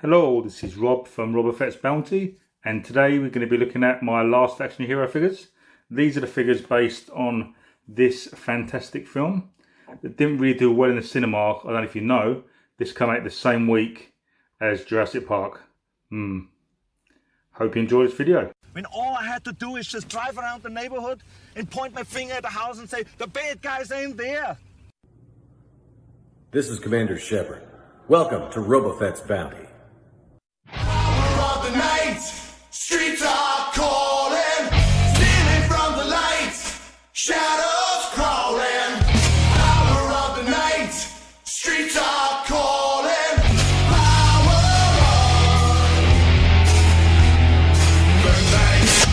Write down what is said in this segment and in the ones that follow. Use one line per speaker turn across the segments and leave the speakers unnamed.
Hello, this is Rob from Rob Effects Bounty, and today we're going to be looking at my Last Action Hero figures. These are the figures based on this fantastic film. It didn't really do well in the cinema. I don't know if you know, this came out the same week as Jurassic Park. Hope you enjoy this video.
When all I had to do is just drive around the neighborhood and point my finger at the house and say, the bad guys ain't there.
This is Commander Shepard. Welcome to Robo-Fett's Bounty.
Hour of the night, streets are calling, stealing from the lights, shadows crawling. Hour of the night, streets are calling, power on. Burn lights.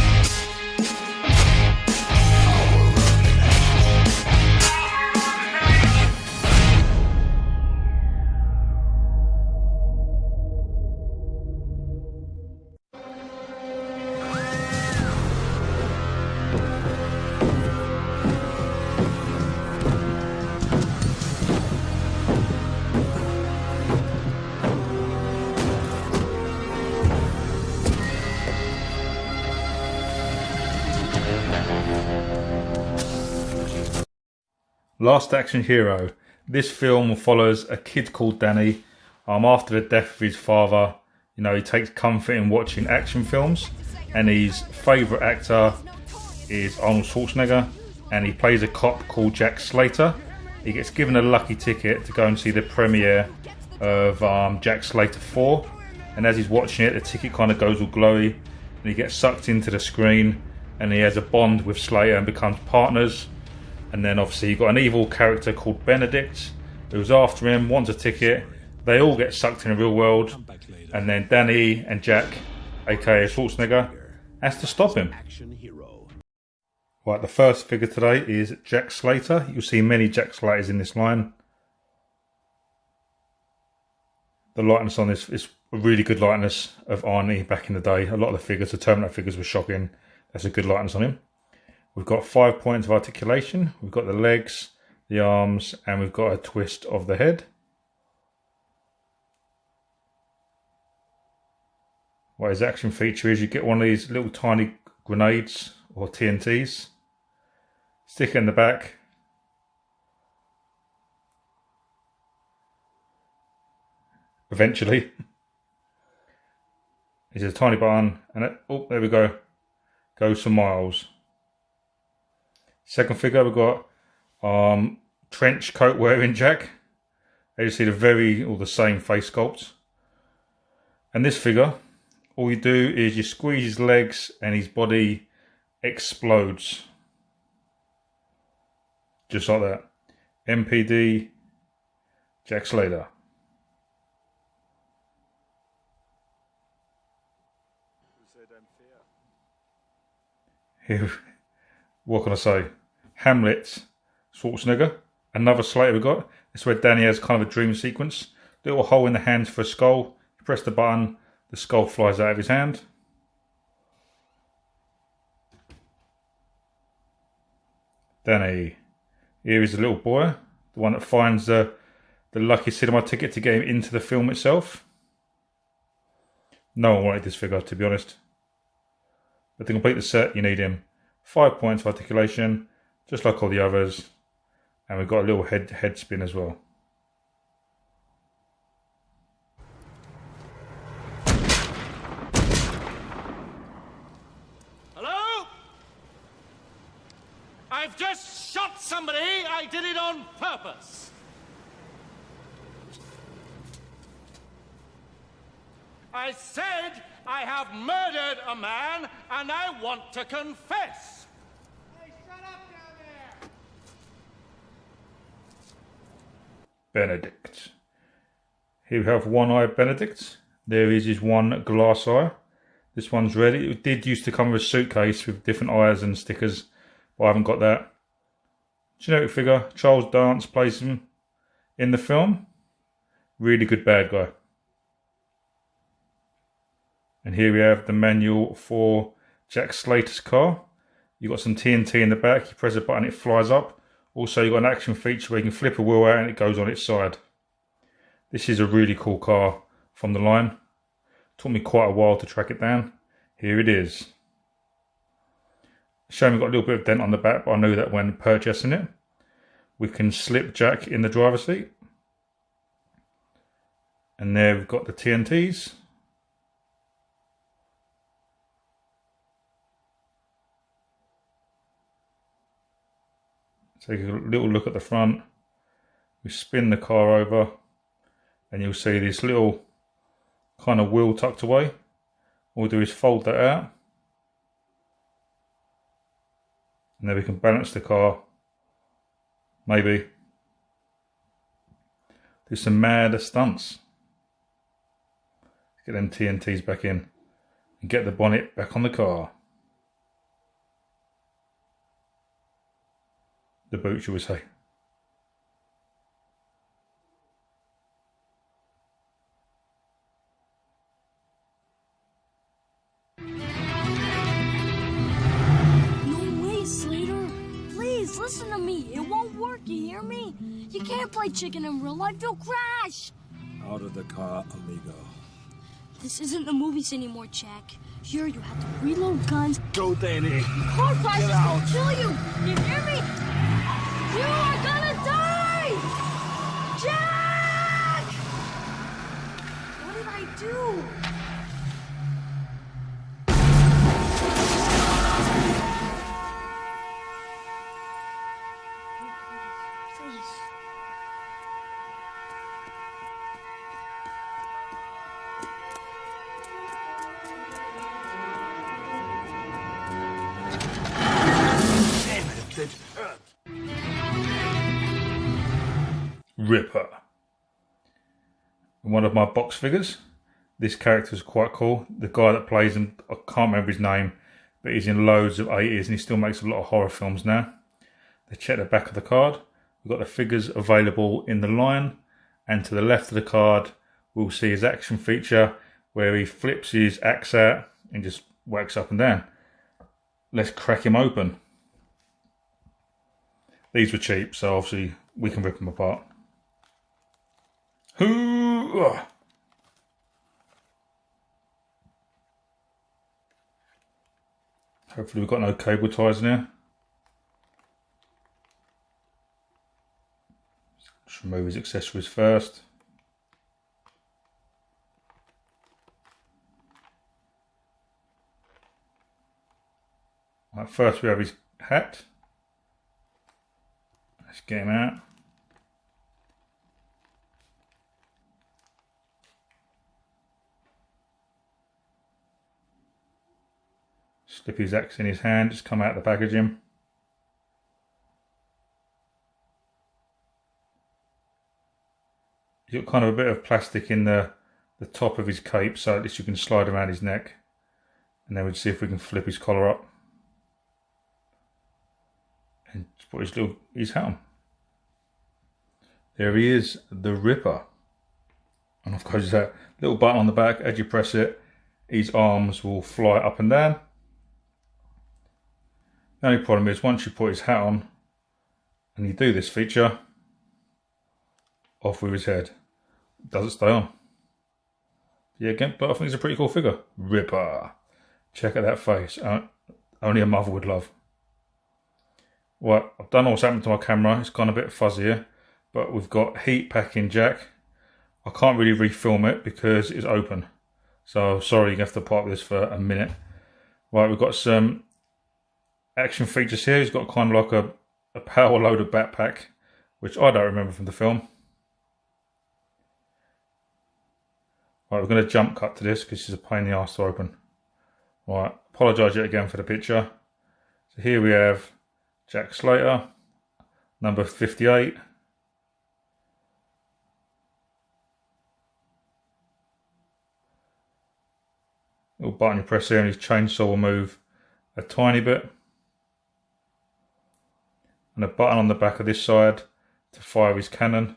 Last Action Hero. This film follows a kid called Danny. After the death of his father, he takes comfort in watching action films, and his favourite actor is Arnold Schwarzenegger, and he plays a cop called Jack Slater. He gets given a lucky ticket to go and see the premiere of Jack Slater 4, and as he's watching it, the ticket kind of goes all glowy, and he gets sucked into the screen, and he has a bond with Slater and becomes partners. And then obviously you've got an evil character called Benedict who's after him, wants a ticket. They all get sucked in the real world, and then Danny and Jack, aka Schwarzenegger, has to stop him. Right, the first figure today is Jack Slater. You'll see many Jack Slaters in this line. The likeness on this is a really good likeness of Arnie back in the day. A lot of the figures, the Terminator figures, were shocking. That's a good likeness on him. We've got 5 points of articulation, we've got the legs, the arms, and we've got a twist of the head. What his action feature is, you get one of these little tiny grenades, or TNTs, stick it in the back, eventually. It's a tiny button, and oh, there we go, goes for miles. Second figure, we've got trench coat wearing Jack. As you see, the same face sculpt. And this figure, all you do is you squeeze his legs and his body explodes. Just like that. MPD Jack Slater. Here, what can I say? Hamlet, Schwarzenegger, another Slater we got. This is where Danny has kind of a dream sequence. Little hole in the hand for a skull. You press the button, the skull flies out of his hand. Danny. Here is the little boy, the one that finds the lucky cinema ticket to get him into the film itself. No one wanted this figure, to be honest. But to complete the set, you need him. 5 points of articulation, just like all the others, and we've got a little head spin as well.
Hello? I've just shot somebody. I did it on purpose. I said I have murdered a man, and I want to confess. Hey, shut up down there!
Benedict. Here we have one-eyed Benedict. There is his one glass eye. This one's ready. It did used to come with a suitcase with different eyes and stickers, but I haven't got that. Generic figure. Charles Dance plays him in the film. Really good bad guy. And here we have the manual for Jack Slater's car. You've got some TNT in the back. You press a button, it flies up. Also, you've got an action feature where you can flip a wheel out and it goes on its side. This is a really cool car from the line. Took me quite a while to track it down. Here it is. Shame we've got a little bit of dent on the back, but I knew that when purchasing it. We can slip Jack in the driver's seat. And there we've got the TNTs. Take a little look at the front. We spin the car over and you'll see this little kind of wheel tucked away. All we do is fold that out. And then we can balance the car. Maybe. Do some mad stunts. Get them TNTs back in. And get the bonnet back on the car. The boot, shall we say.
No way, Slater. Please, listen to me. It won't work, you hear me? You can't play chicken in real life, you'll crash.
Out of the car, amigo.
This isn't the movies anymore, Jack. Here, you have to reload guns.
Go, Danny.
Car crash is gonna kill you. You hear me? You are gonna die! Jack! What did I do? Please.
Damn it, it hurt.
Ripper. One of my box figures. This character is quite cool. The guy that plays him, I can't remember his name, but he's in loads of 80s and he still makes a lot of horror films now. They check the back of the card. We've got the figures available in the line, and to the left of the card we'll see his action feature where he flips his axe out and just whacks up and down. Let's crack him open. These were cheap, so obviously we can rip them apart. Hoo-ah! Hopefully we've got no cable ties in here. Just remove his accessories first. Right, first we have his hat. Let's get him out. Slip his axe in his hand, just come out the back of him. He's got kind of a bit of plastic in the top of his cape, so at least you can slide around his neck. And then we'll see if we can flip his collar up. And put his hat on. There he is, the Ripper. And of course, there's that little button on the back. As you press it, his arms will fly up and down. The only problem is once you put his hat on and you do this feature, off with his head. It doesn't stay on. Yeah, again, but I think it's a pretty cool figure. Ripper. Check out that face. Only a mother would love. Well, I've done what's happened to my camera. It's gone a bit fuzzier, but we've got heat packing Jack. I can't really refilm it because it's open. So sorry, you have to park this for a minute. Right, we've got some action features here. He's got kind of like a power loader backpack, which I don't remember from the film. Right, we're going to jump cut to this because it's a pain in the arse to open. Right, apologise yet again for the picture. So here we have Jack Slater, number 58. Little button you press here and his chainsaw will move a tiny bit. And a button on the back of this side to fire his cannon.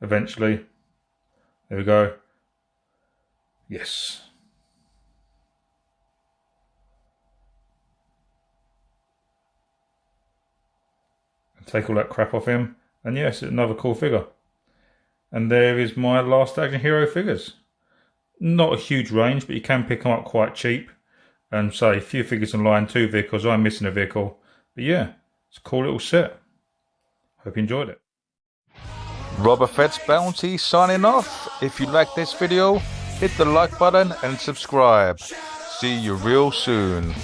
Eventually. There we go. Yes. And take all that crap off him And yes, another cool figure. And there is my Last Action Hero figures. Not a huge range, but you can pick them up quite cheap. And say a few figures online, 2 vehicles. I'm missing a vehicle. But yeah, it's a cool little set. Hope you enjoyed it. Robert Fett's Bounty signing off. If you like this video, hit the like button and subscribe. See you real soon.